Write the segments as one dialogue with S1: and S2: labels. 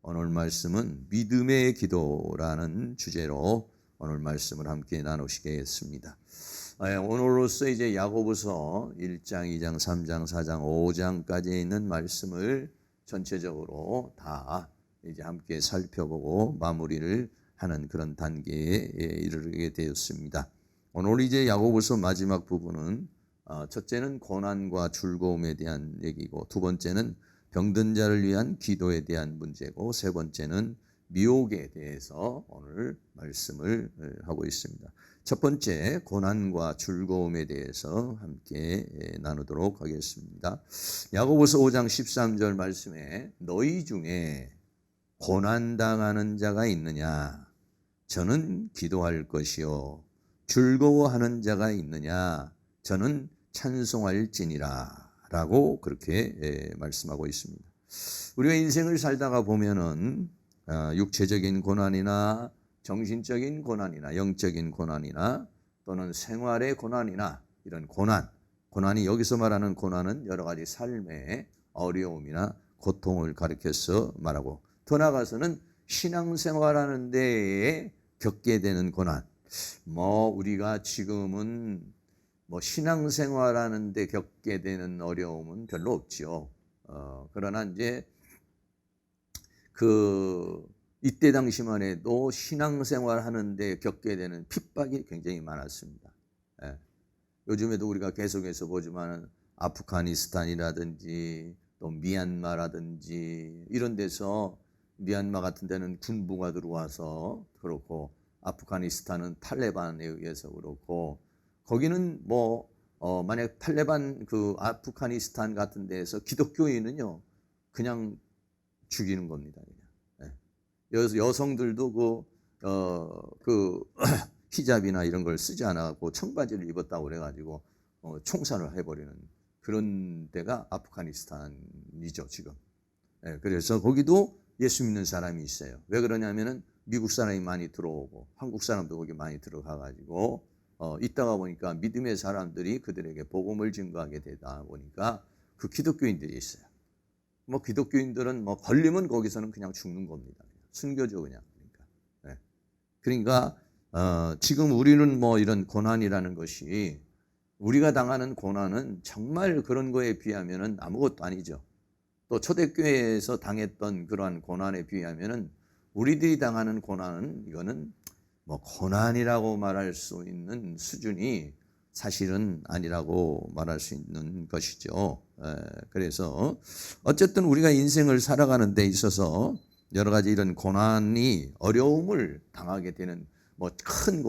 S1: 오늘 말씀은 믿음의 기도라는 주제로 오늘 말씀을 함께 나누시겠습니다. 오늘로써 이제 야고보서 1장, 2장, 3장, 4장, 5장까지 있는 말씀을 전체적으로 다 이제 함께 살펴보고 마무리를 하는 그런 단계에 이르게 되었습니다. 오늘 이제 야고보서 마지막 부분은 첫째는 고난과 즐거움에 대한 얘기고, 두 번째는 병든 자를 위한 기도에 대한 문제고, 세 번째는 미혹에 대해서 오늘 말씀을 하고 있습니다. 첫 번째, 고난과 즐거움에 대해서 함께 나누도록 하겠습니다. 야고보서 5장 13절 말씀에 너희 중에 고난당하는 자가 있느냐? 저는 기도할 것이요. 즐거워하는 자가 있느냐? 저는 찬송할지니라 라고 그렇게 말씀하고 있습니다. 우리가 인생을 살다가 보면은 육체적인 고난이나 정신적인 고난이나 영적인 고난이나 또는 생활의 고난이나 이런 고난이 여기서 말하는 고난은 여러 가지 삶의 어려움이나 고통을 가리켜서 말하고, 더 나아가서는 신앙생활하는 데에 겪게 되는 고난. 우리가 지금은 신앙생활하는 데 겪게 되는 어려움은 별로 없지요. 그러나 이제 이때 당시만 해도 신앙생활 하는데 겪게 되는 핍박이 굉장히 많았습니다. 요즘에도 우리가 계속해서 보지만 아프가니스탄이라든지 또 미얀마라든지 이런 데서, 미얀마 같은 데는 군부가 들어와서 그렇고, 아프가니스탄은 탈레반에 의해서 그렇고, 거기는 만약 탈레반 아프가니스탄 같은 데에서 기독교인은요 그냥 죽이는 겁니다. 그냥. 여성들도 히잡이나 이런 걸 쓰지 않았고 청바지를 입었다고 그래가지고 총살을 해버리는 그런 데가 아프가니스탄이죠 지금. 그래서 거기도 예수 믿는 사람이 있어요. 왜 그러냐면은 미국 사람이 많이 들어오고 한국 사람도 거기 많이 들어가가지고 있다가 보니까 믿음의 사람들이 그들에게 복음을 증거하게 되다 보니까 그 기독교인들이 있어요. 기독교인들은 걸리면 거기서는 그냥 죽는 겁니다. 순교죠 그냥. 그러니까 지금 우리는 이런 고난이라는 것이, 우리가 당하는 고난은 정말 그런 거에 비하면은 아무것도 아니죠. 또 초대교회에서 당했던 그러한 고난에 비하면은 우리들이 당하는 고난은, 이거는 고난이라고 말할 수 있는 수준이 사실은 아니라고 말할 수 있는 것이죠. 그래서 어쨌든 우리가 인생을 살아가는 데 있어서 여러 가지 이런 고난이, 어려움을 당하게 되는, 큰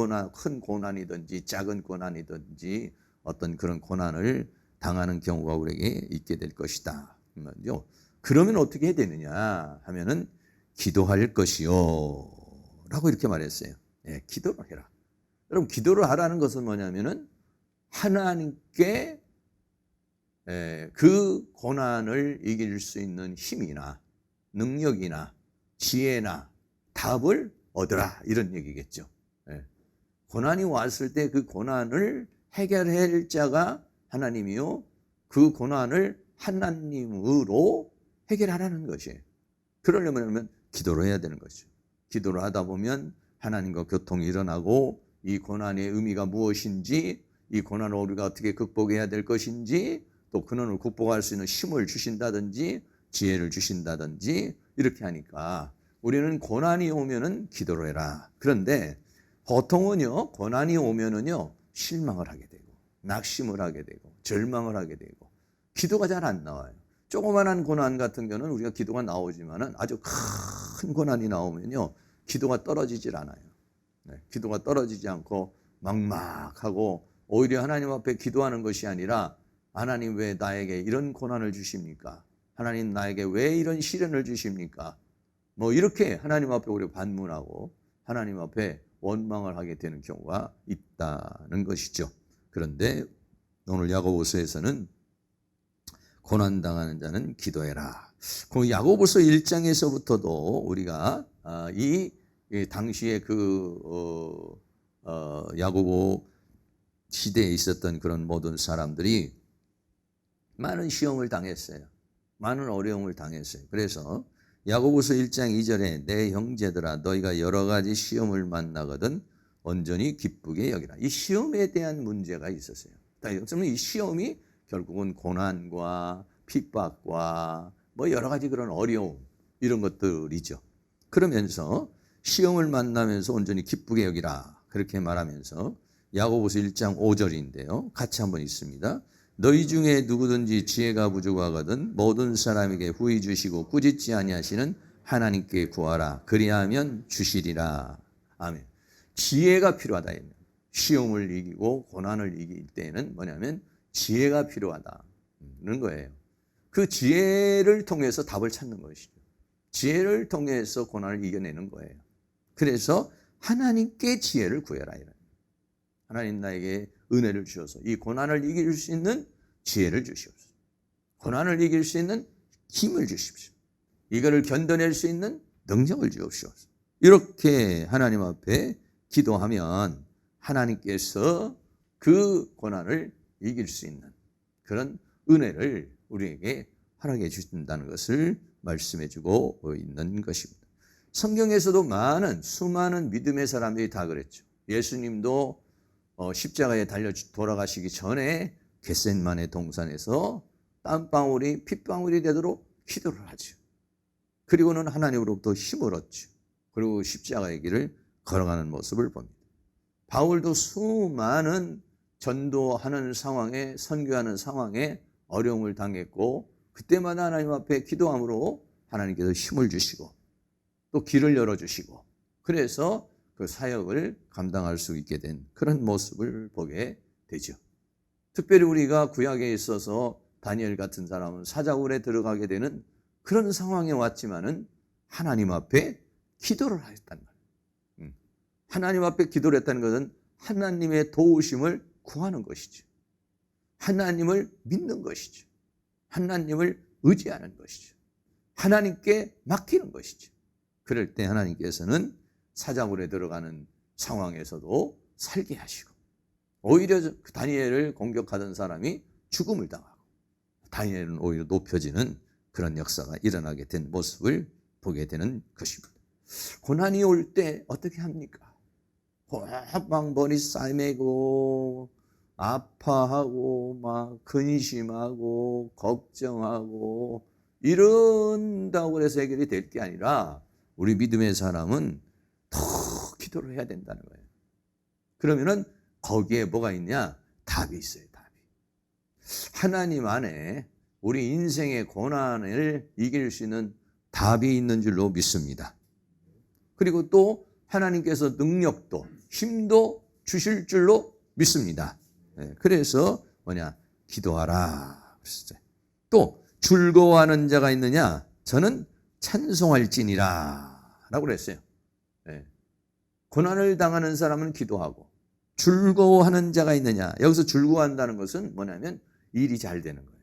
S1: 고난이든지 작은 고난이든지 어떤 그런 고난을 당하는 경우가 우리에게 있게 될 것이다. 그러면 어떻게 해야 되느냐 하면은 기도할 것이요 라고 이렇게 말했어요. 기도를 해라. 여러분, 기도를 하라는 것은 뭐냐면은 하나님께 그 고난을 이길 수 있는 힘이나 능력이나 지혜나 답을 얻으라, 이런 얘기겠죠. 고난이 왔을 때 그 고난을 해결할 자가 하나님이요, 그 고난을 하나님으로 해결하라는 것이에요. 그러려면 기도를 해야 되는 것이죠. 기도를 하다 보면 하나님과 교통이 일어나고, 이 고난의 의미가 무엇인지, 이 고난을 우리가 어떻게 극복해야 될 것인지, 또 고난을 극복할 수 있는 힘을 주신다든지 지혜를 주신다든지 이렇게 하니까, 우리는 고난이 오면은 기도를 해라. 그런데 보통은요, 고난이 오면은요 실망을 하게 되고 낙심을 하게 되고 절망을 하게 되고 기도가 잘 안 나와요. 조그만한 고난 같은 경우는 우리가 기도가 나오지만은 아주 큰 고난이 나오면요 기도가 떨어지질 않아요. 기도가 떨어지지 않고 막막하고, 오히려 하나님 앞에 기도하는 것이 아니라, 하나님 왜 나에게 이런 고난을 주십니까? 하나님 나에게 왜 이런 시련을 주십니까? 이렇게 하나님 앞에 우리가 반문하고 하나님 앞에 원망을 하게 되는 경우가 있다는 것이죠. 그런데 오늘 야고보서에서는 고난당하는 자는 기도해라. 그 야고보서 1장에서부터도 우리가 이 당시에 야고보 시대에 있었던 그런 모든 사람들이 많은 시험을 당했어요. 많은 어려움을 당했어요. 그래서 야고보서 1장 2절에 내 형제들아 너희가 여러 가지 시험을 만나거든 온전히 기쁘게 여기라. 이 시험에 대한 문제가 있었어요. 그러면 이 시험이 결국은 고난과 핍박과 뭐 여러 가지 그런 어려움 이런 것들이죠. 그러면서 시험을 만나면서 온전히 기쁘게 여기라 그렇게 말하면서 야고보서 1장 5절인데요. 같이 한번 읽습니다. 너희 중에 누구든지 지혜가 부족하거든 모든 사람에게 후히 주시고 꾸짖지 아니하시는 하나님께 구하라. 그리하면 주시리라. 아멘. 지혜가 필요하다. 시험을 이기고 고난을 이길 때는 뭐냐면 지혜가 필요하다는 거예요. 그 지혜를 통해서 답을 찾는 것이죠. 지혜를 통해서 고난을 이겨내는 거예요. 그래서 하나님께 지혜를 구해라. 하나님 나에게 은혜를 주셔서 이 고난을 이길 수 있는 지혜를 주시옵소서. 고난을 이길 수 있는 힘을 주십시오. 이거를 견뎌낼 수 있는 능력을 주옵소서. 이렇게 하나님 앞에 기도하면 하나님께서 그 고난을 이길 수 있는 그런 은혜를 우리에게 허락해 주신다는 것을 말씀해 주고 있는 것입니다. 성경에서도 수많은 믿음의 사람들이 다 그랬죠. 예수님도 십자가에 달려 돌아가시기 전에 겟셋마네 동산에서 땀방울이 핏방울이 되도록 기도를 하죠. 그리고는 하나님으로부터 힘을 얻죠. 그리고 십자가의 길을 걸어가는 모습을 봅니다. 바울도 수많은 전도하는 상황에 선교하는 상황에 어려움을 당했고 그때마다 하나님 앞에 기도함으로 하나님께서 힘을 주시고 또 길을 열어주시고 그래서 그 사역을 감당할 수 있게 된 그런 모습을 보게 되죠. 특별히 우리가 구약에 있어서 다니엘 같은 사람은 사자굴에 들어가게 되는 그런 상황에 왔지만은 하나님 앞에 기도를 했다는 거예요. 하나님 앞에 기도를 했다는 것은 하나님의 도우심을 구하는 것이죠. 하나님을 믿는 것이죠. 하나님을 의지하는 것이죠. 하나님께 맡기는 것이죠. 그럴 때 하나님께서는 사자굴에 들어가는 상황에서도 살게 하시고 오히려 다니엘을 공격하던 사람이 죽음을 당하고 다니엘은 오히려 높여지는 그런 역사가 일어나게 된 모습을 보게 되는 것입니다. 고난이 올 때 어떻게 합니까? 막 머리 싸매고 아파하고 막 근심하고 걱정하고 이런다고 해서 해결이 될 게 아니라 우리 믿음의 사람은 더 기도를 해야 된다는 거예요. 그러면은 거기에 뭐가 있냐? 답이 있어요. 답이. 하나님 안에 우리 인생의 고난을 이길 수 있는 답이 있는 줄로 믿습니다. 그리고 또 하나님께서 능력도 힘도 주실 줄로 믿습니다. 그래서 기도하라 그랬어요. 또 즐거워하는 자가 있느냐? 저는 찬송할지니라 라고 그랬어요. 고난을 당하는 사람은 기도하고 즐거워하는 자가 있느냐? 여기서 즐거워한다는 것은 뭐냐면 일이 잘 되는 거예요.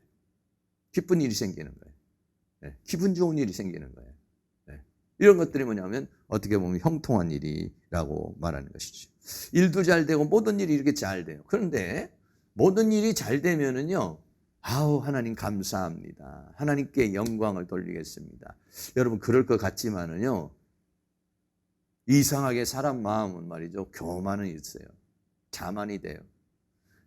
S1: 기쁜 일이 생기는 거예요. 기분 좋은 일이 생기는 거예요. 이런 것들이 뭐냐면 어떻게 보면 형통한 일이라고 말하는 것이죠. 일도 잘 되고 모든 일이 이렇게 잘 돼요. 그런데 모든 일이 잘 되면은요, 하나님 감사합니다. 하나님께 영광을 돌리겠습니다. 여러분 그럴 것 같지만은요, 이상하게 사람 마음은 말이죠, 교만은 있어요. 자만이 돼요.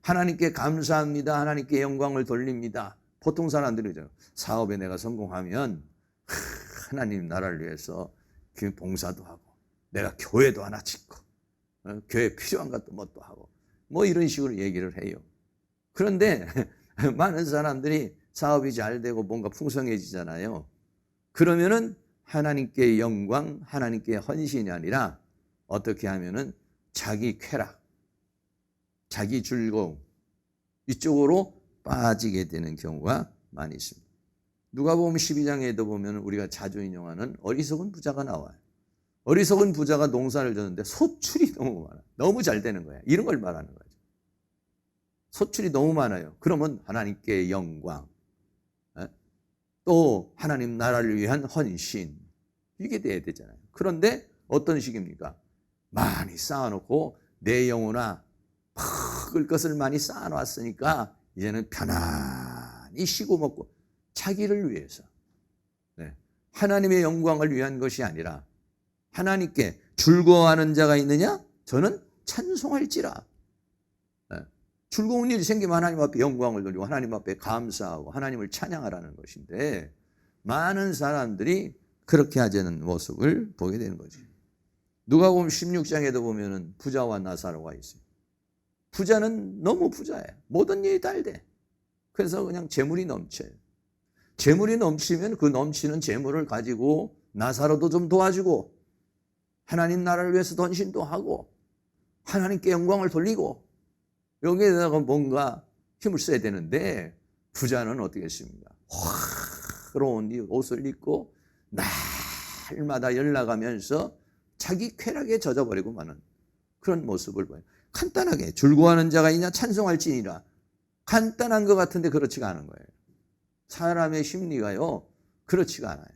S1: 하나님께 감사합니다. 하나님께 영광을 돌립니다. 보통 사람들이죠. 사업에 내가 성공하면 하나님 나라를 위해서 그 봉사도 하고 내가 교회도 하나 짓고 교회 필요한 것도 뭣도 하고 뭐 이런 식으로 얘기를 해요. 그런데 많은 사람들이 사업이 잘 되고 뭔가 풍성해지잖아요. 그러면은 하나님께 영광, 하나님께 헌신이 아니라 어떻게 하면은 자기 쾌락, 자기 즐거움 이쪽으로 빠지게 되는 경우가 많이 있습니다. 누가복음 12장에도 보면 우리가 자주 인용하는 어리석은 부자가 나와요. 어리석은 부자가 농사를 졌는데 소출이 너무 많아요. 너무 잘 되는 거예요. 이런 걸 말하는 거죠. 소출이 너무 많아요. 그러면 하나님께 영광, 또 하나님 나라를 위한 헌신 이게 돼야 되잖아요. 그런데 어떤 식입니까? 많이 쌓아놓고 내 영혼아 먹을 것을 많이 쌓아놨으니까 이제는 편안히 쉬고 먹고 자기를 위해서 하나님의 영광을 위한 것이 아니라 하나님께 즐거워하는 자가 있느냐? 저는 찬송할지라. 즐거운 일이 생기면 하나님 앞에 영광을 돌리고 하나님 앞에 감사하고 하나님을 찬양하라는 것인데 많은 사람들이 그렇게 하지 않는 모습을 보게 되는 거지. 누가복음 16장에도 보면은 부자와 나사로가 있어요. 부자는 너무 부자예요. 모든 일이 잘 돼. 그래서 그냥 재물이 넘쳐요. 재물이 넘치면 그 넘치는 재물을 가지고 나사로도 좀 도와주고 하나님 나라를 위해서 헌신도 하고 하나님께 영광을 돌리고 여기에다가 뭔가 힘을 써야 되는데 부자는 어떻게 했습니까? 화려한 옷을 입고 날마다 연락하면서 자기 쾌락에 젖어버리고 마는 그런 모습을 봐요. 간단하게 즐거워하는 자가 있냐 찬송할지니라. 간단한 것 같은데 그렇지가 않은 거예요. 사람의 심리가요 그렇지가 않아요.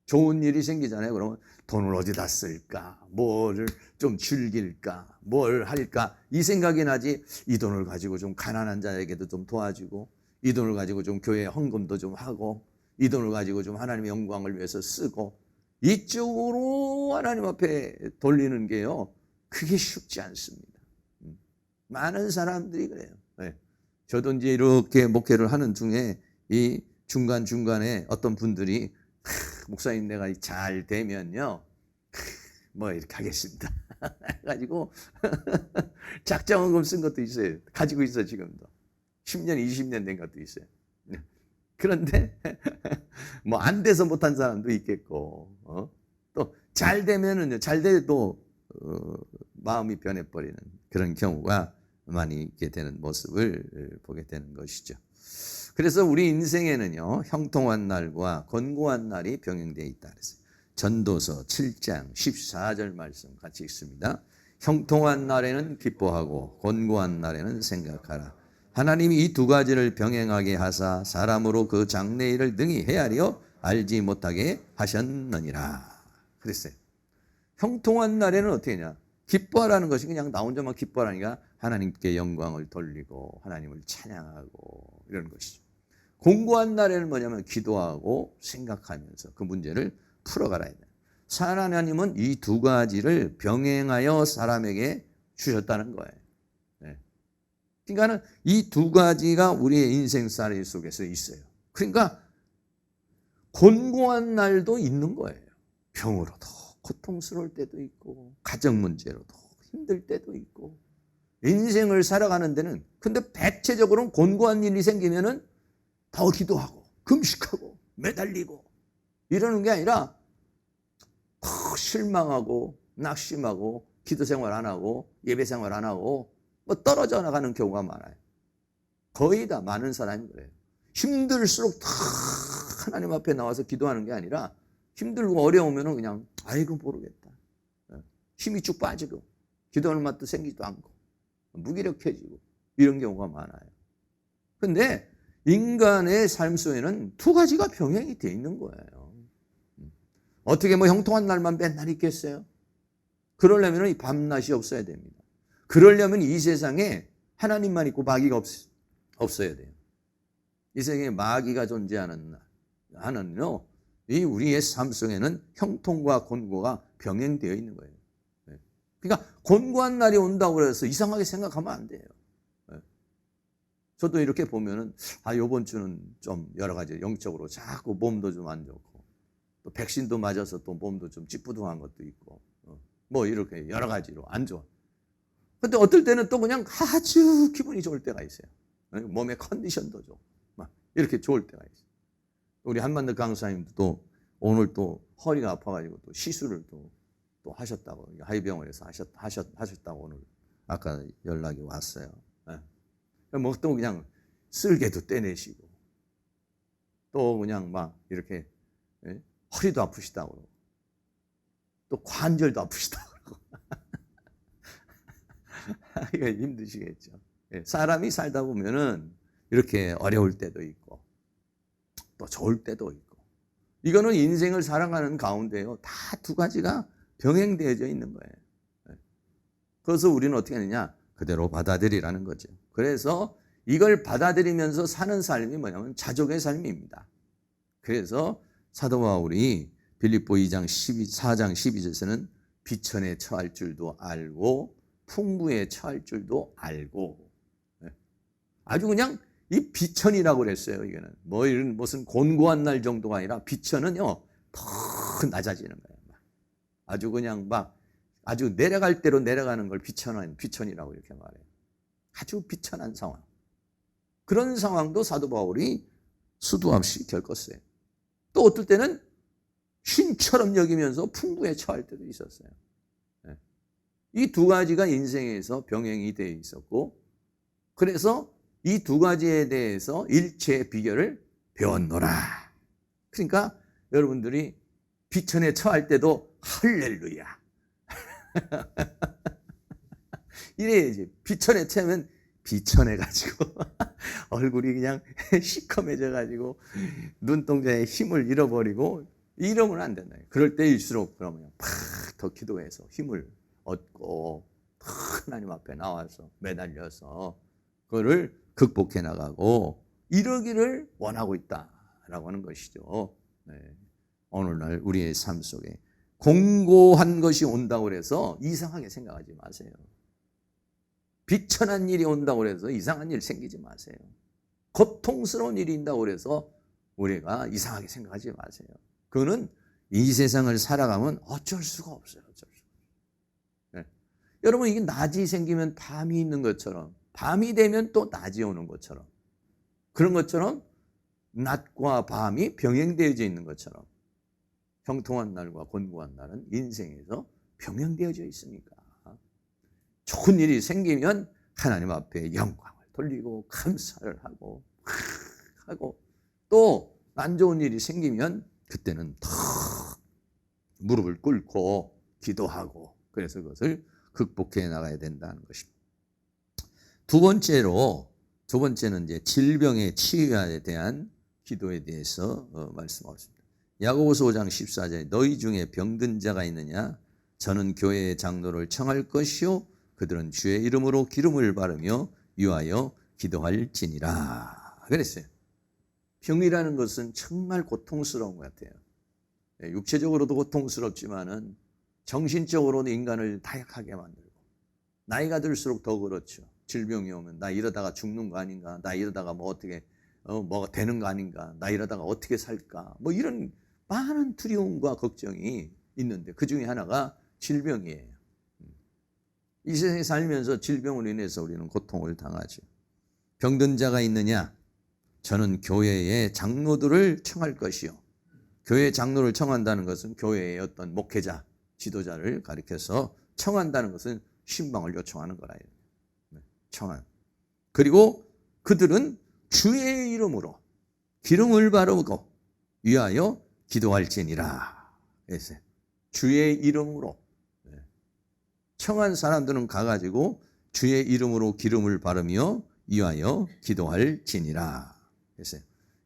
S1: 좋은 일이 생기잖아요. 그러면 돈을 어디다 쓸까? 뭐를 좀 즐길까? 뭘 할까? 이 생각이 나지 이 돈을 가지고 좀 가난한 자에게도 좀 도와주고 이 돈을 가지고 좀 교회 헌금도 좀 하고 이 돈을 가지고 좀 하나님의 영광을 위해서 쓰고 이쪽으로 하나님 앞에 돌리는 게요. 그게 쉽지 않습니다. 많은 사람들이 그래요. 네. 저도 이제 이렇게 목회를 하는 중에 이 중간중간에 어떤 분들이 목사님 내가 잘 되면요 뭐 이렇게 하겠습니다 해가지고 작정헌금 쓴 것도 있어요. 가지고 있어 지금도 10년 20년 된 것도 있어요. 그런데 뭐 안 돼서 못한 사람도 있겠고 또 잘 되면은요 잘 돼도 마음이 변해버리는 그런 경우가 많이 있게 되는 모습을 보게 되는 것이죠. 그래서 우리 인생에는요 형통한 날과 권고한 날이 병행되어 있다 그랬어요. 전도서 7장 14절 말씀 같이 읽습니다. 형통한 날에는 기뻐하고 권고한 날에는 생각하라. 하나님이 이 두 가지를 병행하게 하사 사람으로 그 장래일을 능히 헤아려 알지 못하게 하셨느니라 그랬어요. 형통한 날에는 어떻게 하냐? 기뻐하라는 것이 그냥 나 혼자만 기뻐하라니까 하나님께 영광을 돌리고 하나님을 찬양하고 이런 것이죠. 공고한 날에는 뭐냐면 기도하고 생각하면서 그 문제를 풀어가야 돼요. 하나님은 이 두 가지를 병행하여 사람에게 주셨다는 거예요. 네. 그러니까 이 두 가지가 우리의 인생살이 속에서 있어요. 그러니까 곤고한 날도 있는 거예요. 병으로도 고통스러울 때도 있고 가정 문제로도 힘들 때도 있고 인생을 살아가는 데는 근데 대체적으로는 곤고한 일이 생기면은 더 기도하고 금식하고 매달리고 이러는 게 아니라 더 실망하고 낙심하고 기도 생활 안 하고 예배 생활 안 하고 뭐 떨어져 나가는 경우가 많아요. 거의 다 많은 사람이 그래요. 힘들수록 다 하나님 앞에 나와서 기도하는 게 아니라 힘들고 어려우면 그냥 아이고 모르겠다. 힘이 쭉 빠지고 기도하는 맛도 생기지도 않고 무기력해지고 이런 경우가 많아요. 근데 인간의 삶 속에는 두 가지가 병행이 되어 있는 거예요. 어떻게 뭐 형통한 날만 맨날 있겠어요? 그러려면 이 밤낮이 없어야 됩니다. 그러려면 이 세상에 하나님만 있고 마귀가 없어야 돼요. 이 세상에 마귀가 존재하는 하는요, 이 우리의 삶 속에는 형통과 곤고가 병행되어 있는 거예요. 그러니까 곤고한 날이 온다고 해서 이상하게 생각하면 안 돼요. 저도 이렇게 보면은 이번 주는 좀 여러 가지 영적으로 자꾸 몸도 좀 안 좋고 또 백신도 맞아서 또 몸도 좀 찌뿌둥한 것도 있고 뭐 이렇게 여러 가지로 안 좋아. 근데 어떨 때는 또 그냥 아주 기분이 좋을 때가 있어요. 몸의 컨디션도 좋고 막 이렇게 좋을 때가 있어요. 우리 한만덕 강사님도 또 오늘 또 허리가 아파가지고 또 시술을 또 하셨다고 하이병원에서 하셨다고 오늘 아까 연락이 왔어요. 뭐 또 그냥 쓸개도 떼내시고 또 그냥 막 이렇게 허리도 아프시다고 그러고 또 관절도 아프시다고 그러고 이거 힘드시겠죠. 사람이 살다 보면은 이렇게 어려울 때도 있고 또 좋을 때도 있고 이거는 인생을 살아가는 가운데요 다 두 가지가 병행되어져 있는 거예요. 그래서 우리는 어떻게 하느냐 그대로 받아들이라는 거죠. 그래서 이걸 받아들이면서 사는 삶이 뭐냐면 자족의 삶입니다. 그래서 사도 바울이 빌립보 4장 12절에서는 비천에 처할 줄도 알고 풍부에 처할 줄도 알고, 아주 그냥 이 비천이라고 그랬어요. 이거는 뭐 이런 무슨 곤고한 날 정도가 아니라 비천은요 더 낮아지는 거예요. 아주 그냥 막 아주 내려갈 대로 내려가는 걸 비천이라고 이렇게 말해요. 아주 비천한 상황. 그런 상황도 사도 바울이 수도 없이 겪었어요. 또 어떨 때는 쉰처럼 여기면서 풍부에 처할 때도 있었어요. 이 두 가지가 인생에서 병행이 되어 있었고, 그래서 이 두 가지에 대해서 일체의 비결을 배웠노라. 그러니까 여러분들이 비천에 처할 때도 할렐루야. 이래야지. 비천에 처하면 비천해가지고 얼굴이 그냥 시커매져가지고 눈동자에 힘을 잃어버리고 이러면 안 된다. 그럴 때일수록 그러면 팍 더 기도해서 힘을 얻고 하나님 앞에 나와서 매달려서 그거를 극복해 나가고 이러기를 원하고 있다라고 하는 것이죠. 네. 오늘날 우리의 삶 속에 공고한 것이 온다고 해서 이상하게 생각하지 마세요. 비천한 일이 온다고 해서 이상한 일 생기지 마세요. 고통스러운 일이 있다고 해서 우리가 이상하게 생각하지 마세요. 그거는 이 세상을 살아가면 어쩔 수가 없어요. 어쩔 수가 없어요. 네. 여러분, 이게 낮이 생기면 밤이 있는 것처럼, 밤이 되면 또 낮이 오는 것처럼, 그런 것처럼 낮과 밤이 병행되어져 있는 것처럼 형통한 날과 곤고한 날은 인생에서 병행되어져 있으니까 좋은 일이 생기면 하나님 앞에 영광을 돌리고 감사를 하고 또 안 좋은 일이 생기면 그때는 더 무릎을 꿇고 기도하고 그래서 그것을 극복해 나가야 된다는 것입니다. 두 번째는 이제 질병의 치유에 대한 기도에 대해서 말씀하겠습니다. 야고보서 5장 14절에 너희 중에 병든 자가 있느냐? 저는 교회의 장로를 청할 것이요 그들은 주의 이름으로 기름을 바르며 위하여 기도할지니라 그랬어요. 병이라는 것은 정말 고통스러운 것 같아요. 육체적으로도 고통스럽지만은 정신적으로도 인간을 다약하게 만들고 나이가 들수록 더 그렇죠. 질병이 오면 나 이러다가 죽는 거 아닌가? 나 이러다가 뭐 어떻게 뭐가 되는 거 아닌가? 나 이러다가 어떻게 살까? 뭐 이런 많은 두려움과 걱정이 있는데 그 중에 하나가 질병이에요. 이 세상에 살면서 질병으로 인해서 우리는 고통을 당하죠. 병든 자가 있느냐? 저는 교회의 장로들을 청할 것이요. 교회 장로를 청한다는 것은 교회의 어떤 목회자, 지도자를 가리켜서 청한다는 것은 신방을 요청하는 거라요. 청한. 그리고 그들은 주의 이름으로 기름을 바르고 위하여 기도할지니라. 그랬어요. 주의 이름으로. 청한 사람들은 가가지고 주의 이름으로 기름을 바르며 위하여 기도할지니라. 했어요.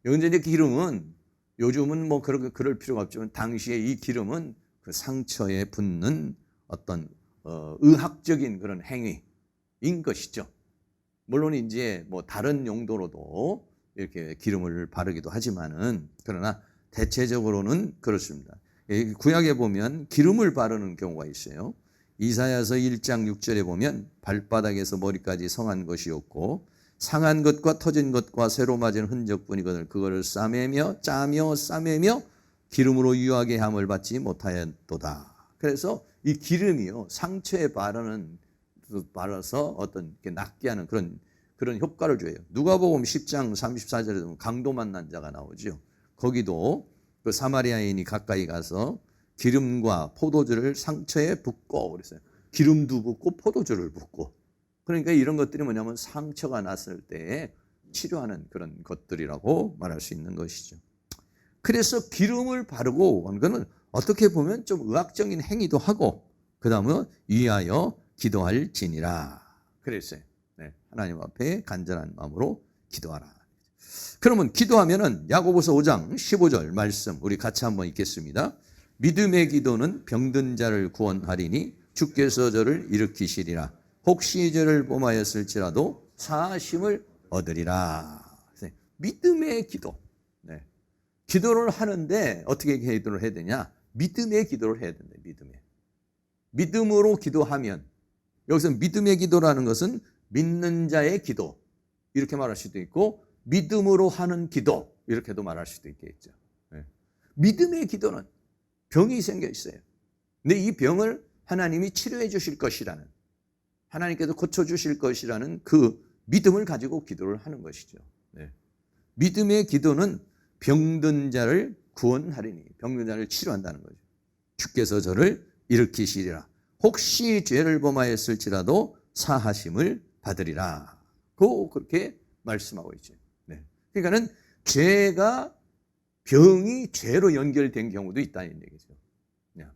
S1: 여기 이제 기름은 요즘은 뭐 그럴 필요가 없지만 당시에 이 기름은 그 상처에 붓는 어떤 의학적인 그런 행위인 것이죠. 물론 이제 뭐 다른 용도로도 이렇게 기름을 바르기도 하지만은 그러나 대체적으로는 그렇습니다. 구약에 보면 기름을 바르는 경우가 있어요. 이사야서 1장 6절에 보면 발바닥에서 머리까지 성한 것이 없고 상한 것과 터진 것과 새로 맞은 흔적뿐이거늘 그거를 싸매며 짜며 싸매며 기름으로 유하게 함을 받지 못하였도다. 그래서 이 기름이요 상처에 바라서 어떤 낫게 하는 그런 효과를 줘요. 누가복음 10장 34절에 보면 강도 만난 자가 나오죠. 거기도 그 사마리아인이 가까이 가서 기름과 포도주를 상처에 붓고 그랬어요. 기름도 붓고 포도주를 붓고. 그러니까 이런 것들이 뭐냐면 상처가 났을 때 치료하는 그런 것들이라고 말할 수 있는 것이죠. 그래서 기름을 바르고 하는 것은 어떻게 보면 좀 의학적인 행위도 하고 그 다음에 위하여 기도할지니라 그랬어요. 네, 하나님 앞에 간절한 마음으로 기도하라. 그러면 기도하면은 야고보서 5장 15절 말씀 우리 같이 한번 읽겠습니다. 믿음의 기도는 병든 자를 구원하리니 주께서 저를 일으키시리라. 혹시 저를 범하였을지라도 사하심을 얻으리라. 믿음의 기도. 네. 기도를 하는데 어떻게 기도를 해야 되냐? 믿음의 기도를 해야 된다. 믿음으로 기도하면, 여기서 믿음의 기도라는 것은 믿는 자의 기도 이렇게 말할 수도 있고 믿음으로 하는 기도 이렇게도 말할 수도 있겠죠. 믿음의 기도는 병이 생겨 있어요. 근데 이 병을 하나님이 치료해 주실 것이라는, 하나님께서 고쳐주실 것이라는 그 믿음을 가지고 기도를 하는 것이죠. 믿음의 기도는 병든 자를 구원하리니, 병든 자를 치료한다는 거죠. 주께서 저를 일으키시리라. 혹시 죄를 범하였을지라도 사하심을 받으리라. 그렇게 말씀하고 있죠. 그러니까는 병이 죄로 연결된 경우도 있다는 얘기죠.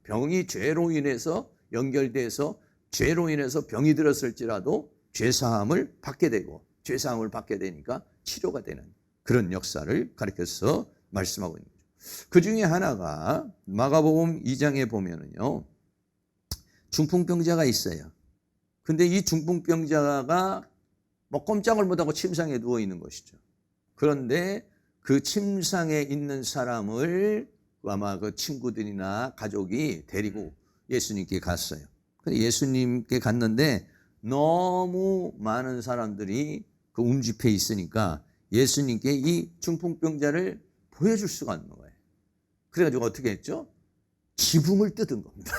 S1: 병이 죄로 인해서 연결돼서 죄로 인해서 병이 들었을지라도 죄사함을 받게 되고, 죄사함을 받게 되니까 치료가 되는 그런 역사를 가리켜서 말씀하고 있는 거죠. 그 중에 하나가 마가복음 2장에 보면은요, 중풍병자가 있어요. 근데 이 중풍병자가 뭐 꼼짝을 못하고 침상에 누워 있는 것이죠. 그런데 그 침상에 있는 사람을 아마 그 친구들이나 가족이 데리고 예수님께 갔어요. 근데 예수님께 갔는데 너무 많은 사람들이 그 움집해 있으니까 예수님께 이 중풍병자를 보여줄 수가 없는 거예요. 그래가지고 어떻게 했죠? 지붕을 뜯은 겁니다.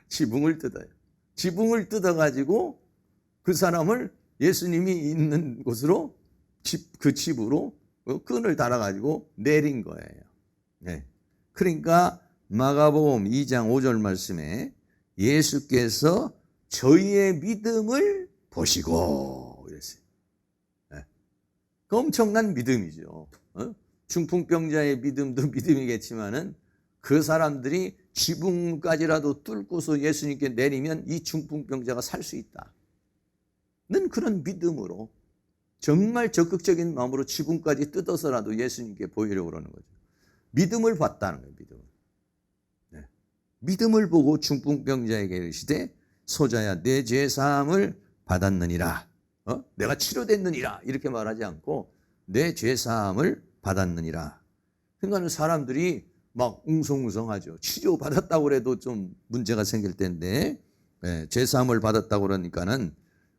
S1: 지붕을 뜯어요. 지붕을 뜯어가지고 그 사람을 예수님이 있는 곳으로 그 집으로 끈을 달아가지고 내린 거예요. 그러니까 마가복음 2장 5절 말씀에 예수께서 저희의 믿음을 보시고 이랬어요. 그 엄청난 믿음이죠. 중풍병자의 믿음도 믿음이겠지만은 그 사람들이 지붕까지라도 뚫고서 예수님께 내리면 이 중풍병자가 살 수 있다. 는 그런 믿음으로 정말 적극적인 마음으로 지붕까지 뜯어서라도 예수님께 보이려고 그러는 거죠. 믿음을 봤다는 거예요. 믿음을 보고 중풍병자에게 이르시되 소자야 내 죄사함을 받았느니라. 내가 치료됐느니라 이렇게 말하지 않고 내 죄사함을 받았느니라. 그러니까 사람들이 막 웅성웅성하죠. 치료받았다고 그래도 좀 문제가 생길 텐데 죄사함을 받았다고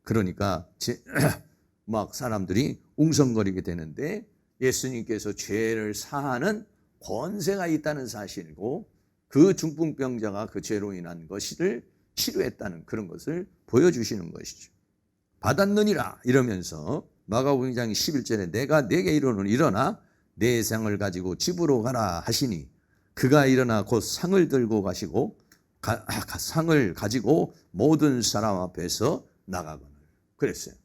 S1: 그러니까 막 사람들이 웅성거리게 되는데 예수님께서 죄를 사하는 권세가 있다는 사실이고 그 중풍병자가 그 죄로 인한 것을 치료했다는 그런 것을 보여주시는 것이죠. 받았느니라 이러면서 마가복음 2장 11절에 내가 네게 이르노니 일어나 내 상을 가지고 집으로 가라 하시니 그가 일어나 곧 상을 들고 가시고 상을 가지고 모든 사람 앞에서 나가거늘 그랬어요.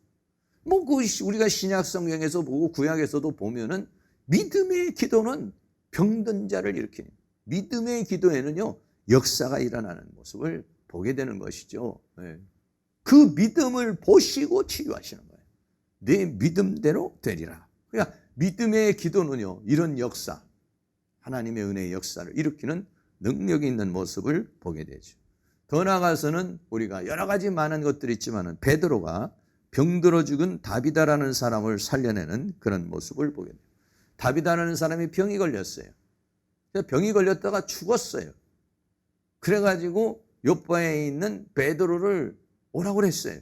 S1: 뭐 우리가 신약 성경에서 보고 구약에서도 보면은 믿음의 기도는 병든 자를 일으키는, 믿음의 기도에는요 역사가 일어나는 모습을 보게 되는 것이죠. 그 믿음을 보시고 치유하시는 거예요. 내 믿음대로 되리라. 그러니까 믿음의 기도는요 이런 역사, 하나님의 은혜의 역사를 일으키는 능력이 있는 모습을 보게 되죠. 더 나아가서는 우리가 여러 가지 많은 것들이 있지만은 베드로가 병들어 죽은 다비다라는 사람을 살려내는 그런 모습을 보게 돼요. 다비다라는 사람이 병이 걸렸어요. 병이 걸렸다가 죽었어요. 그래가지고 요바에 있는 베드로를 오라고 그랬어요.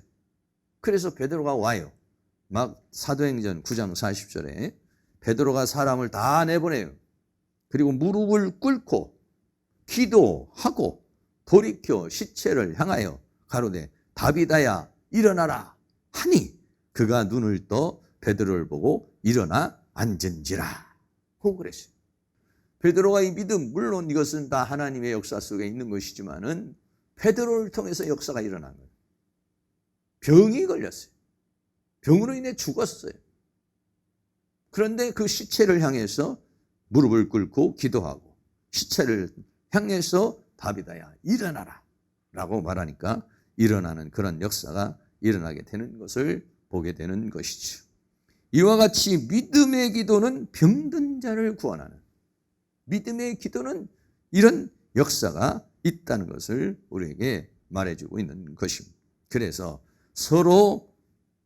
S1: 그래서 베드로가 와요. 막 사도행전 9장 40절에 베드로가 사람을 다 내보내요. 그리고 무릎을 꿇고 기도하고 돌이켜 시체를 향하여 가로되 다비다야 일어나라 하니 그가 눈을 떠 베드로를 보고 일어나 앉은지라 고 그랬어요. 베드로가 이 믿음, 물론 이것은 다 하나님의 역사 속에 있는 것이지만은 베드로를 통해서 역사가 일어난 거예요. 병이 걸렸어요. 병으로 인해 죽었어요. 그런데 그 시체를 향해서 무릎을 꿇고 기도하고 시체를 향해서 다비다야 일어나라 라고 말하니까 일어나는 그런 역사가 일어나게 되는 것을 보게 되는 것이죠. 이와 같이 믿음의 기도는 병든 자를 구원하는, 믿음의 기도는 이런 역사가 있다는 것을 우리에게 말해주고 있는 것입니다. 그래서 서로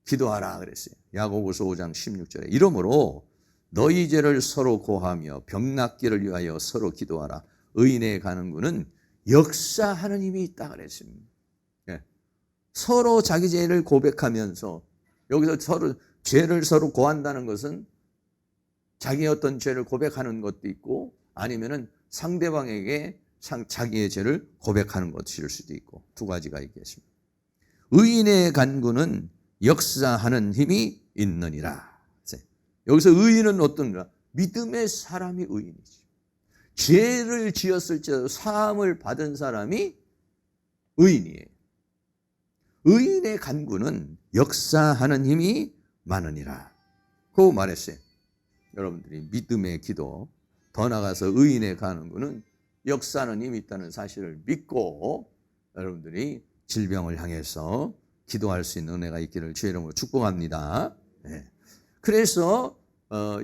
S1: 기도하라 그랬어요. 야고보서 5장 16절에 이러므로 너희 죄를 서로 고하며 병낫기를 위하여 서로 기도하라. 의인의 가는구는 역사하는 힘이 있다 그랬습니다. 예. 서로 자기 죄를 고백하면서 여기서 서로 죄를 서로 고한다는 것은 자기의 어떤 죄를 고백하는 것도 있고 아니면은 상대방에게 자기의 죄를 고백하는 것일 수도 있고 두 가지가 있겠습니다. 의인의 간구는 역사하는 힘이 있느니라. 여기서 의인은 어떤가? 믿음의 사람이 의인이지. 죄를 지었을지라도 사함을 받은 사람이 의인이에요. 의인의 간구는 역사하는 힘이 많으니라. 그 말했어요. 여러분들이 믿음의 기도, 더 나아가서 의인의 간구는 역사하는 힘이 있다는 사실을 믿고 여러분들이 질병을 향해서 기도할 수 있는 은혜가 있기를 주의 이름으로 축복합니다. 네. 그래서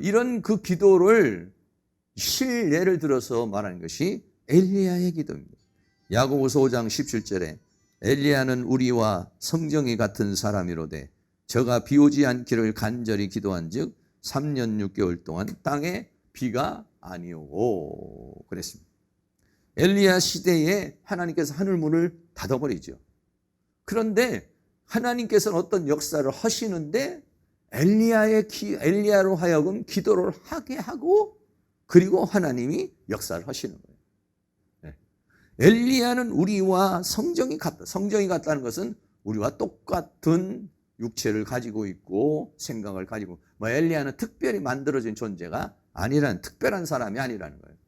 S1: 이런 그 기도를 실례를 들어서 말하는 것이 엘리야의 기도입니다. 야고보서 5장 17절에 엘리야는 우리와 성정이 같은 사람이로되 저가 비 오지 않기를 간절히 기도한즉 3년 6개월 동안 땅에 비가 아니오고 그랬습니다. 엘리야 시대에 하나님께서 하늘문을 닫아버리죠. 그런데 하나님께서는 어떤 역사를 하시는데 엘리야로 하여금 기도를 하게 하고 그리고 하나님이 역사를 하시는 거예요. 네. 엘리야는 우리와 성정이 같다. 성정이 같다는 것은 우리와 똑같은 육체를 가지고 있고 생각을 가지고 엘리야는 특별히 만들어진 존재가 아니라는 특별한 사람이 아니라는 거예요.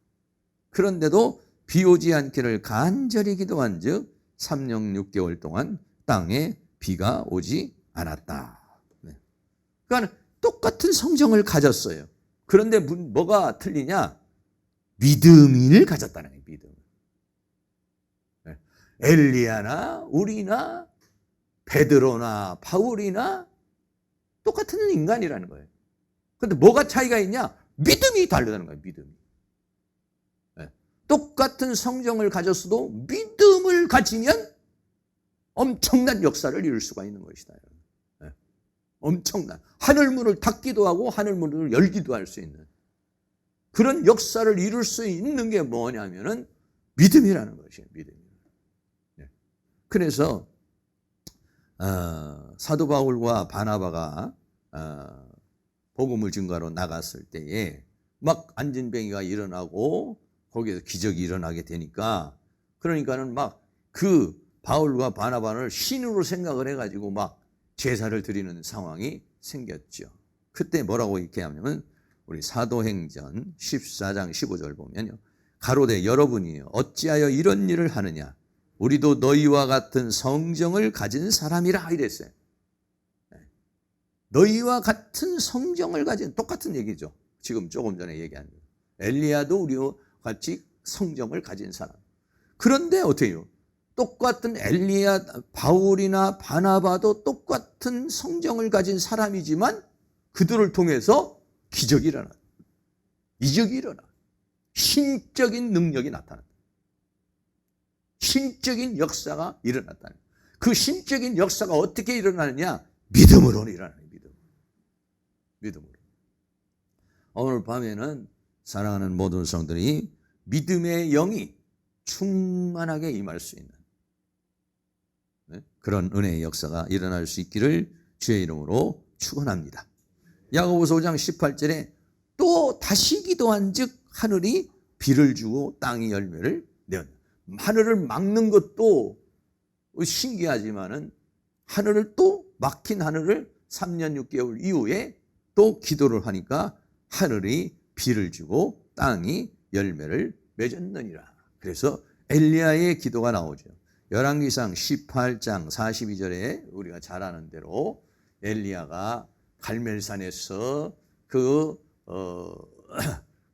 S1: 그런데도 비 오지 않기를 간절히 기도한 즉 3년 6개월 동안 땅에 비가 오지 않았다. 네. 그러니까 똑같은 성정을 가졌어요. 그런데 뭐가 틀리냐? 믿음을 가졌다는 거예요. 믿음. 네. 엘리야나 우리나 베드로나 바울이나 똑같은 인간이라는 거예요. 그런데 뭐가 차이가 있냐? 믿음이 다르다는 거예요. 믿음이. 네. 똑같은 성정을 가졌어도 믿음을 가지면 엄청난 역사를 이룰 수가 있는 것이다. 네. 엄청난 하늘문을 닫기도 하고 하늘문을 열기도 할 수 있는 그런 역사를 이룰 수 있는 게 뭐냐면은 믿음이라는 것이에요. 믿음. 네. 그래서 사도 바울과 바나바가 복음을 증거하러 나갔을 때에 막 안진뱅이가 일어나고 거기에서 기적이 일어나게 되니까 그러니까는 막 그 바울과 바나바를 신으로 생각을 해가지고 막 제사를 드리는 상황이 생겼죠. 그때 뭐라고 이렇게 하냐면 우리 사도행전 14장 15절 보면요. 가로되 여러분이요 어찌하여 이런 일을 하느냐 우리도 너희와 같은 성정을 가진 사람이라 이랬어요. 너희와 같은 성정을 가진 똑같은 얘기죠. 지금 조금 전에 얘기한 엘리야도 우리와 같이 성정을 가진 사람. 그런데 어떻게 해요? 똑같은 엘리야, 바울이나 바나바도 똑같은 성정을 가진 사람이지만 그들을 통해서 기적이 일어나. 이적이 일어나. 신적인 능력이 나타난다. 신적인 역사가 일어났다. 그 신적인 역사가 어떻게 일어나느냐? 믿음으로 일어나요. 믿음으로. 오늘 밤에는 사랑하는 모든 성들이 믿음의 영이 충만하게 임할 수 있는 그런 은혜의 역사가 일어날 수 있기를 주의 이름으로 축원합니다. 야고보서 5장 18절에 또 다시 기도한 즉 하늘이 비를 주고 땅이 열매를 내었다. 하늘을 막는 것도 신기하지만은 하늘을 또 막힌 하늘을 3년 6개월 이후에 또 기도를 하니까 하늘이 비를 주고 땅이 열매를 맺었느니라. 그래서 엘리야의 기도가 나오죠. 열왕기상 18장 42절에 우리가 잘 아는 대로 엘리야가 갈멜산에서 그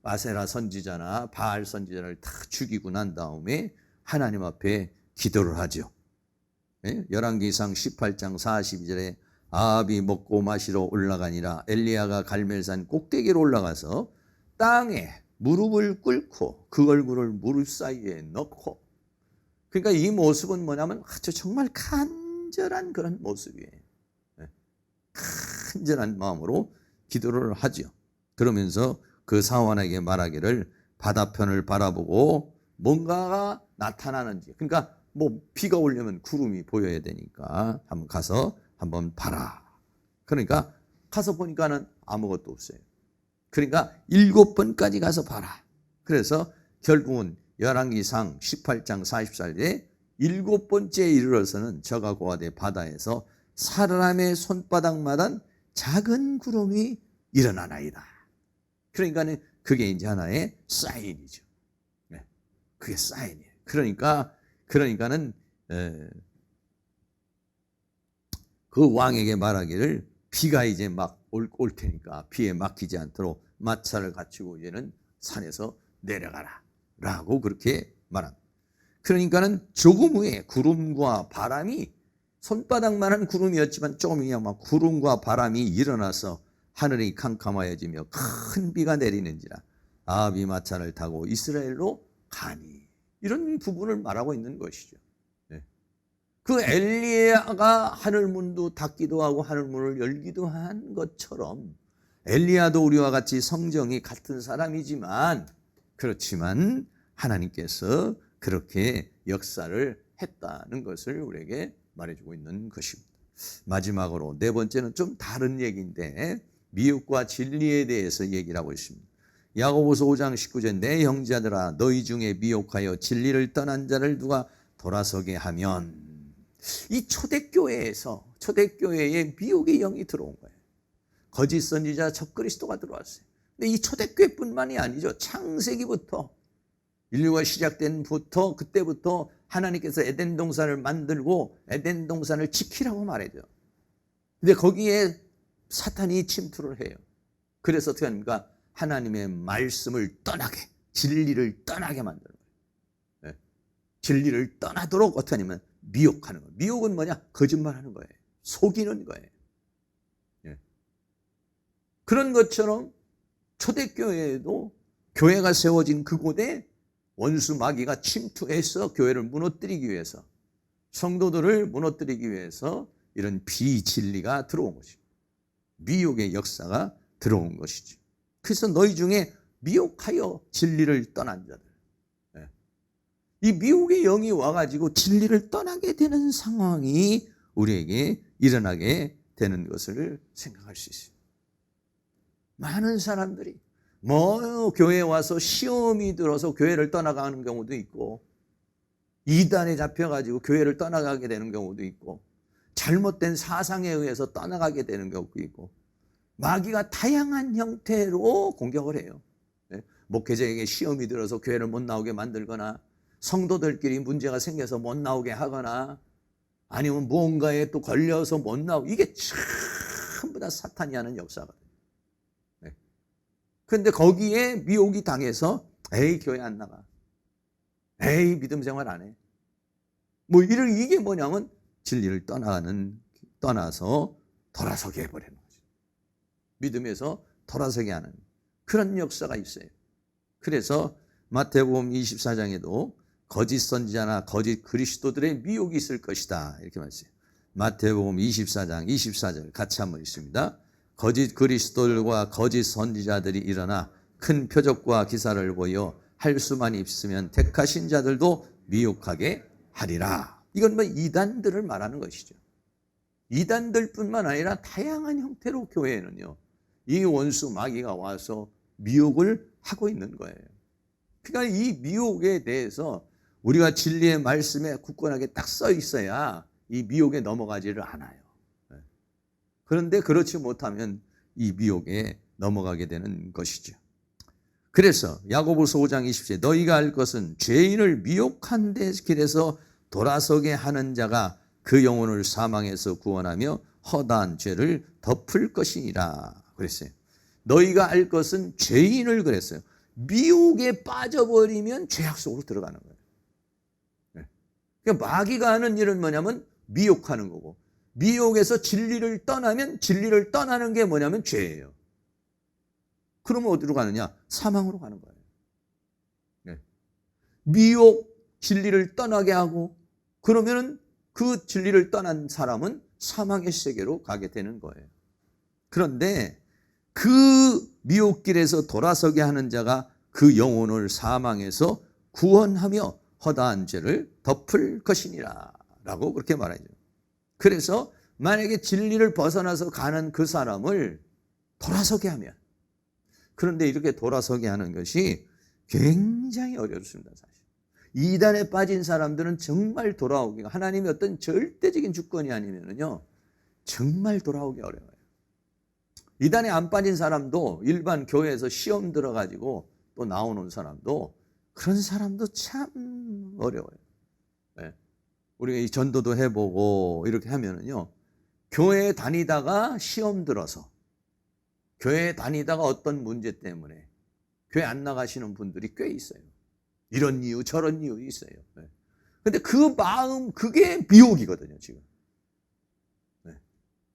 S1: 아세라 선지자나 바알 선지자를 다 죽이고 난 다음에 하나님 앞에 기도를 하죠. 열왕기상 18장 42절에 아합이 먹고 마시러 올라가니라 엘리야가 갈멜산 꼭대기로 올라가서 땅에 무릎을 꿇고 그 얼굴을 무릎 사이에 넣고 그러니까 이 모습은 뭐냐면 아주 정말 간절한 그런 모습이에요. 간절한 마음으로 기도를 하죠. 그러면서 그 사원에게 말하기를 바다편을 바라보고 뭔가가 나타나는지, 그러니까 뭐 비가 오려면 구름이 보여야 되니까 한번 가서 한번 봐라. 그러니까 가서 보니까는 아무것도 없어요. 그러니까 7번까지 가서 봐라. 그래서 결국은 열왕기상 18장 44절에 7번째에 이르러서는 저가 고하되 바다에서 사람의 손바닥마다 작은 구름이 일어나나이다. 그러니까는 그게 이제 하나의 사인이죠. 네, 그게 사인이에요. 그러니까는 그 왕에게 말하기를 비가 이제 막 올 테니까 비에 막히지 않도록 마차를 갖추고 이제는 산에서 내려가라 라고 그렇게 말합니다. 그러니까는 조금 후에 구름과 바람이 손바닥만한 구름이었지만 조금 그냥 막 구름과 바람이 일어나서 하늘이 캄캄하여지며 큰 비가 내리는지라 아합이 마차를 타고 이스라엘로 가니, 이런 부분을 말하고 있는 것이죠. 네. 그 엘리야가 하늘문도 닫기도 하고 하늘문을 열기도 한 것처럼 엘리야도 우리와 같이 성정이 같은 사람이지만, 그렇지만 하나님께서 그렇게 역사를 했다는 것을 우리에게 말해주고 있는 것입니다. 마지막으로 네 번째는 좀 다른 얘기인데 미혹과 진리에 대해서 얘기를 하고 있습니다. 야고보서 5장 19절 내 형제들아 너희 중에 미혹하여 진리를 떠난 자를 누가 돌아서게 하면, 이 초대교회에 미혹의 영이 들어온 거예요. 거짓 선지자 적그리스도가 들어왔어요. 근데 이 초대교회뿐만이 아니죠. 창세기부터 인류가 시작된부터 그때부터 하나님께서 에덴 동산을 만들고 에덴 동산을 지키라고 말해죠. 근데 거기에 사탄이 침투를 해요. 그래서 어떻게 합니까? 하나님의 말씀을 떠나게, 진리를 떠나게 만드는 거예요. 네. 진리를 떠나도록 어떻게 하냐면 미혹하는 거예요. 미혹은 뭐냐? 거짓말하는 거예요. 속이는 거예요. 네. 그런 것처럼 초대교회에도 교회가 세워진 그곳에 원수 마귀가 침투해서 교회를 무너뜨리기 위해서, 성도들을 무너뜨리기 위해서 이런 비진리가 들어온 것이죠. 미혹의 역사가 들어온 것이죠. 그래서 너희 중에 미혹하여 진리를 떠난 자들, 이 미혹의 영이 와가지고 진리를 떠나게 되는 상황이 우리에게 일어나게 되는 것을 생각할 수 있어요. 많은 사람들이 교회에 와서 시험이 들어서 교회를 떠나가는 경우도 있고, 이단에 잡혀가지고 교회를 떠나가게 되는 경우도 있고, 잘못된 사상에 의해서 떠나가게 되는 경우도 있고, 마귀가 다양한 형태로 공격을 해요. 목회자에게 시험이 들어서 교회를 못 나오게 만들거나, 성도들끼리 문제가 생겨서 못 나오게 하거나, 아니면 무언가에 또 걸려서 못 나오고, 이게 전부 다 사탄이 하는 역사거든요. 그런데 거기에 미혹이 당해서 에이 교회 안 나가, 에이 믿음 생활 안 해, 이게 뭐냐면 진리를 떠나서 돌아서게 해버리는 거죠. 믿음에서 돌아서게 하는 그런 역사가 있어요. 그래서 마태복음 24장에도 거짓 선지자나 거짓 그리스도들의 미혹이 있을 것이다 이렇게 말했어요. 마태복음 24장 24절 같이 한번 읽습니다. 거짓 그리스도들과 거짓 선지자들이 일어나 큰 표적과 기사를 보여 할 수만 있으면 택하신 자들도 미혹하게 하리라. 이건 이단들을 말하는 것이죠. 이단들뿐만 아니라 다양한 형태로 교회에는요, 이 원수 마귀가 와서 미혹을 하고 있는 거예요. 그러니까 이 미혹에 대해서 우리가 진리의 말씀에 굳건하게 딱 써 있어야 이 미혹에 넘어가지를 않아요. 그런데 그렇지 못하면 이 미혹에 넘어가게 되는 것이죠. 그래서 야고보서 5장 20절 너희가 알 것은 죄인을 미혹한 데 길에서 돌아서게 하는 자가 그 영혼을 사망에서 구원하며 허다한 죄를 덮을 것이니라 그랬어요. 너희가 알 것은 죄인을 그랬어요. 미혹에 빠져버리면 죄악 속으로 들어가는 거예요. 그러니까 마귀가 하는 일은 뭐냐면 미혹하는 거고, 미혹에서 진리를 떠나면 진리를 떠나는 게 뭐냐면 죄예요. 그러면 어디로 가느냐? 사망으로 가는 거예요. 미혹, 진리를 떠나게 하고, 그러면은 그 진리를 떠난 사람은 사망의 세계로 가게 되는 거예요. 그런데 그 미혹길에서 돌아서게 하는 자가 그 영혼을 사망에서 구원하며 허다한 죄를 덮을 것이니라 라고 그렇게 말하죠. 그래서 만약에 진리를 벗어나서 가는 그 사람을 돌아서게 하면, 그런데 이렇게 돌아서게 하는 것이 굉장히 어렵습니다. 사실 이단에 빠진 사람들은 정말 돌아오기가, 하나님의 어떤 절대적인 주권이 아니면은요 정말 돌아오기 어려워요. 이단에 안 빠진 사람도 일반 교회에서 시험 들어가지고 또 나오는 사람도, 그런 사람도 참 어려워요. 네. 우리가 이 전도도 해보고 이렇게 하면은요, 교회에 다니다가 시험 들어서, 교회에 다니다가 어떤 문제 때문에 교회 안 나가시는 분들이 꽤 있어요. 이런 이유 저런 이유 있어요. 근데 그 마음, 그게 미혹이거든요 지금.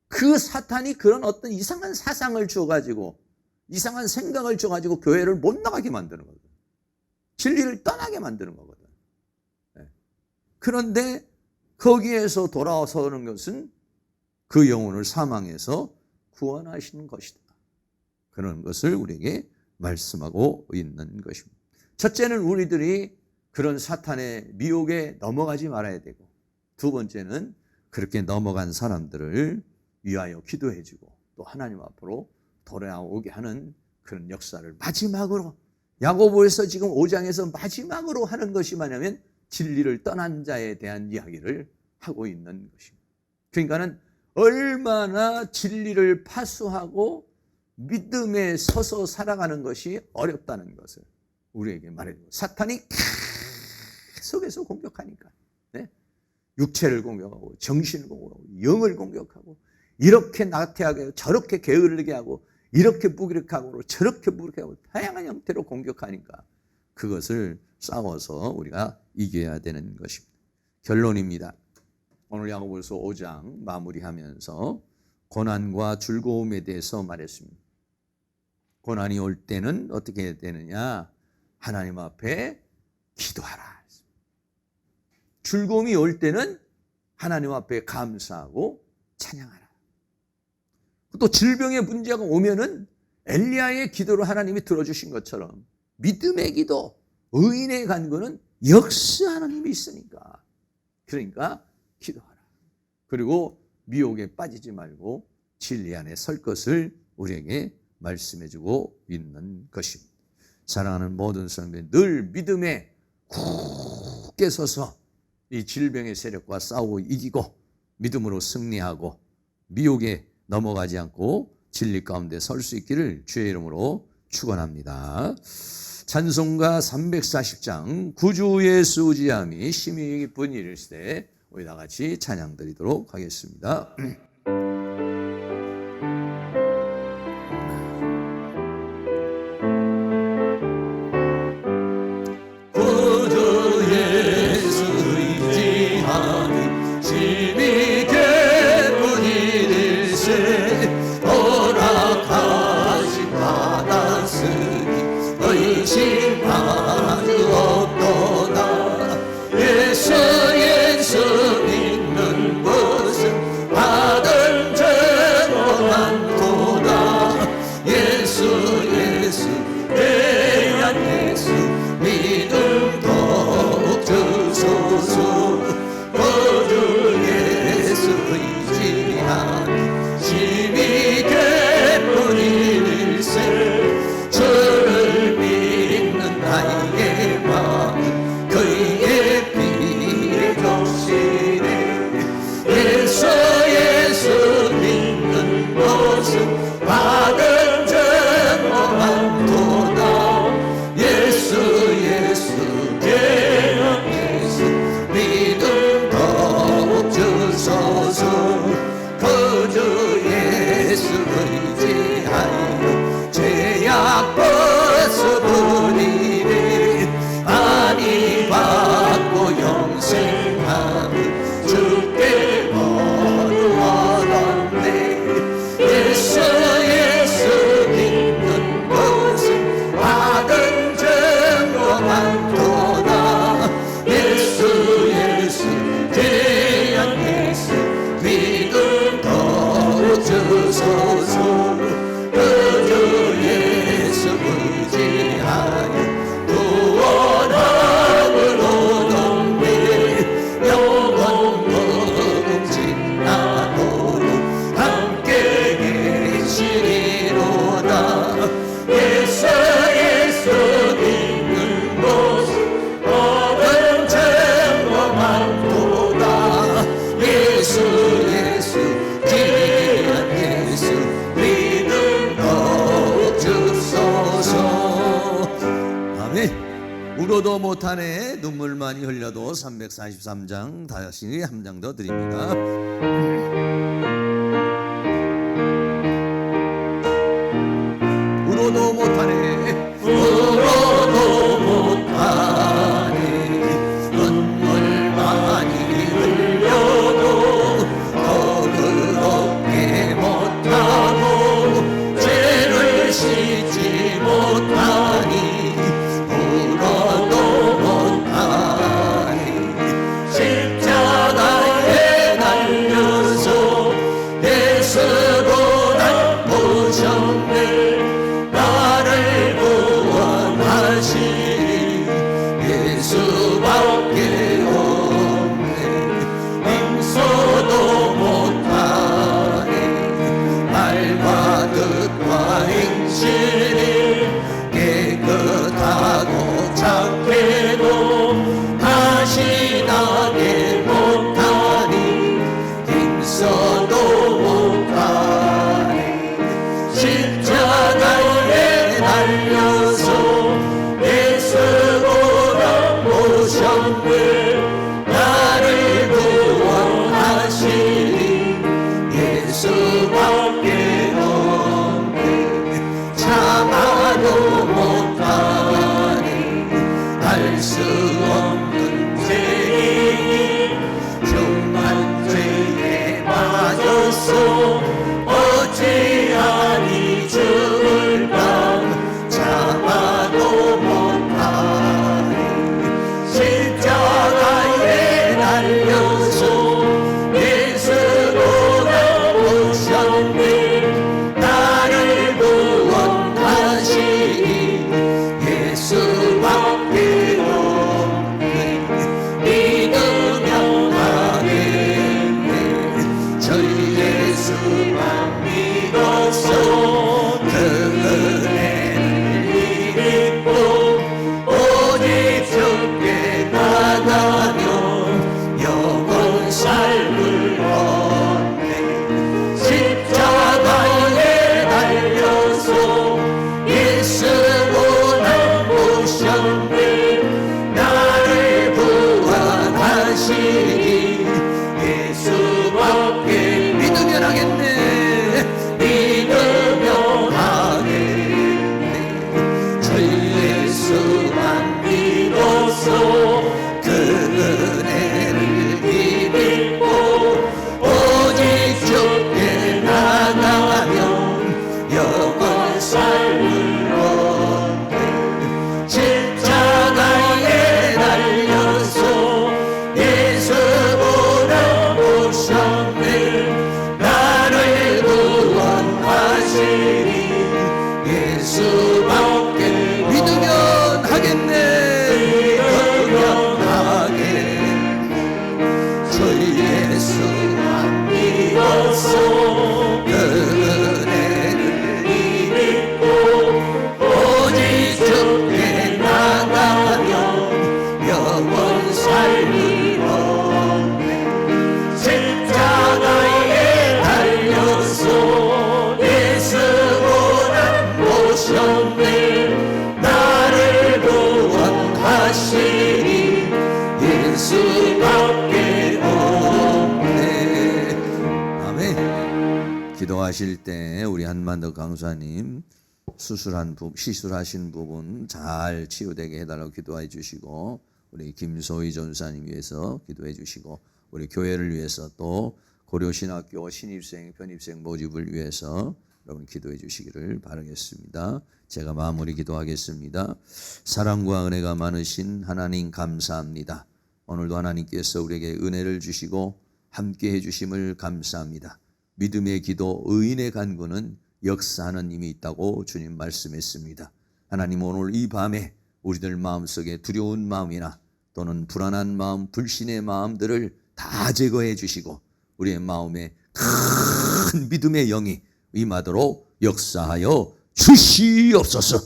S1: 그 사탄이 그런 어떤 이상한 사상을 줘가지고, 이상한 생각을 줘가지고 교회를 못 나가게 만드는 거거든. 진리를 떠나게 만드는 거거든. 그런데 거기에서 돌아서는 것은 그 영혼을 사망에서 구원하시는 것이다. 그런 것을 우리에게 말씀하고 있는 것입니다. 첫째는 우리들이 그런 사탄의 미혹에 넘어가지 말아야 되고, 두 번째는 그렇게 넘어간 사람들을 위하여 기도해주고 또 하나님 앞으로 돌아오게 하는 그런 역사를 마지막으로, 야고보에서 지금 5장에서 마지막으로 하는 것이 뭐냐면 진리를 떠난 자에 대한 이야기를 하고 있는 것입니다. 그러니까는 얼마나 진리를 파수하고 믿음에 서서 살아가는 것이 어렵다는 것을 우리에게 말해주고, 사탄이 계속해서 공격하니까, 네? 육체를 공격하고 정신을 공격하고 영을 공격하고, 이렇게 나태하게 하고 저렇게 게으르게 하고, 이렇게 무기력하고 저렇게 무기력하고 다양한 형태로 공격하니까 그것을 싸워서 우리가 이겨야 되는 것입니다. 결론입니다. 오늘 야고보서 5장 마무리하면서 고난과 즐거움에 대해서 말했습니다. 고난이 올 때는 어떻게 해야 되느냐? 하나님 앞에 기도하라. 즐거움이 올 때는 하나님 앞에 감사하고 찬양하라. 또 질병의 문제가 오면은 엘리야의 기도를 하나님이 들어주신 것처럼 믿음의 기도, 의인의 간구는 역시 하나님이 있으니까, 그러니까 기도하라. 그리고 미혹에 빠지지 말고 진리 안에 설 것을 우리에게 말씀해주고 있는 것입니다. 사랑하는 모든 사람들이 늘 믿음에 굳게 서서 이 질병의 세력과 싸우고 이기고 믿음으로 승리하고 미혹에 넘어가지 않고 진리 가운데 설 수 있기를 주의 이름으로 축원합니다. 찬송가 340장 구주 예수 지함이 심히 기쁜 일일세, 우리 다 같이 찬양 드리도록 하겠습니다.
S2: 받은 죄 많도다. 예수 예수
S1: 하소서. 아멘. 울어도 못하네 눈물 많이 흘려도 343장 다시 한 장 더 드립니다. 울어도 못하네 울어도 못하네 눈물 많이 흘려도 더 그렇게 못하고 죄를 씻지 못하니 어찌하니 죽을까 잡아도 못하니 십자가에 달려서 내 스스로가 오셨네 나를 구원하시니 예수밖에 없네 믿으면 하겠네 저 예수만 믿어서 그 은혜를 입고 오직 주께 나가며 영원 삶을 얻네 십자가에 달려서 예수보다 오셨네 나를 구원하시니 예수밖에 믿으면 하겠네 믿으면 하겠네 저 예수만 믿어서 그 은혜를 입고 오직 주께 나가면 영원 삶을 얻네 십자가에 달려서 예수보다 오셨네 나를 구원하시니 예수밖에 믿으면 하겠네 믿으면 하겠네 저 예수만 믿어서 그 은혜를 입고 오직 주께 나가면 영원 삶을 얻네 십자가에 달려서 예수보다 오셨네 나를 구원하시니 예수밖에 없네 아멘. 기도하실 때 우리 한만덕 강사님 시술하신 부분 잘 치유되게 해달라고 기도해 주시고 우리 김소희 전사님 위해서 기도해 주시고 우리 교회를 위해서 또 고려신학교 신입생 편입생 모집을 위해서 여러분 기도해 주시기를 바라겠습니다. 제가 마무리 기도하겠습니다. 사랑과 은혜가 많으신 하나님 감사합니다. 오늘도 하나님께서 우리에게 은혜를 주시고 함께해 주심을 감사합니다. 믿음의 기도 의인의 간구는 역사하는 힘이 있다고 주님 말씀했습니다. 하나님 오늘 이 밤에 우리들 마음속에 두려운 마음이나 또는 불안한 마음, 불신의 마음들을 다 제거해 주시고 우리의 마음에 큰 믿음의 영이 임하도록 역사하여 주시옵소서.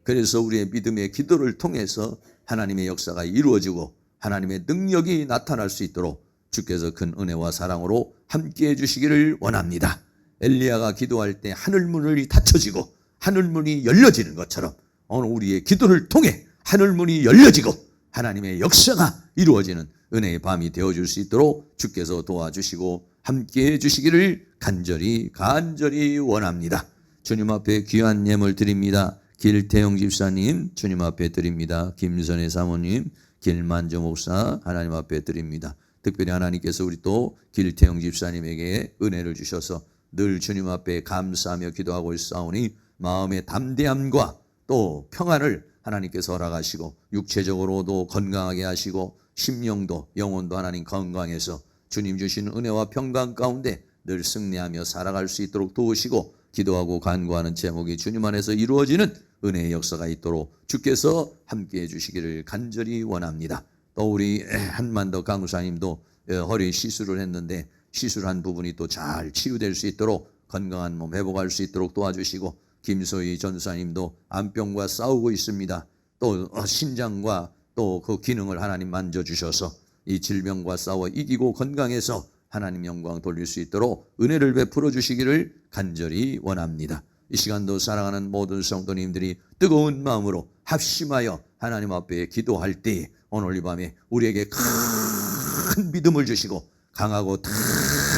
S1: 그래서 우리의 믿음의 기도를 통해서 하나님의 역사가 이루어지고 하나님의 능력이 나타날 수 있도록 주께서 큰 은혜와 사랑으로 함께해 주시기를 원합니다. 엘리야가 기도할 때 하늘 문이 닫혀지고 하늘문이 열려지는 것처럼 오늘 우리의 기도를 통해 하늘문이 열려지고 하나님의 역사가 이루어지는 은혜의 밤이 되어줄 수 있도록 주께서 도와주시고 함께해 주시기를 간절히 원합니다. 주님 앞에 귀한 예물 드립니다. 길태영 집사님 주님 앞에 드립니다. 김선혜 사모님, 길만조 목사 하나님 앞에 드립니다. 특별히 하나님께서 우리 또 길태영 집사님에게 은혜를 주셔서 늘 주님 앞에 감사하며 기도하고 있사오니 마음의 담대함과 또 평안을 하나님께서 허락하시고 육체적으로도 건강하게 하시고 심령도 영혼도 하나님 건강해서 주님 주신 은혜와 평강 가운데 늘 승리하며 살아갈 수 있도록 도우시고 기도하고 간구하는 제목이 주님 안에서 이루어지는 은혜의 역사가 있도록 주께서 함께해 주시기를 간절히 원합니다. 또 우리 한만더 강우사님도 허리 시술을 했는데 시술한 부분이 또 잘 치유될 수 있도록 건강한 몸 회복할 수 있도록 도와주시고 김소희 전사님도 암병과 싸우고 있습니다. 또 신장과 또 그 기능을 하나님 만져주셔서 이 질병과 싸워 이기고 건강해서 하나님 영광 돌릴 수 있도록 은혜를 베풀어 주시기를 간절히 원합니다. 이 시간도 사랑하는 모든 성도님들이 뜨거운 마음으로 합심하여 하나님 앞에 기도할 때 오늘 이 밤에 우리에게 큰 믿음을 주시고 강하고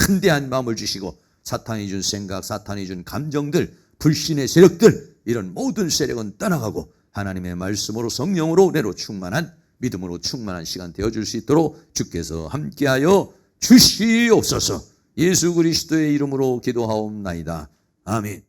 S1: 담대한 마음을 주시고 사탄이 준 생각, 사탄이 준 감정들, 불신의 세력들 이런 모든 세력은 떠나가고 하나님의 말씀으로 성령으로 은혜로 충만한 믿음으로 충만한 시간 되어줄 수 있도록 주께서 함께하여 주시옵소서. 예수 그리스도의 이름으로 기도하옵나이다. 아멘.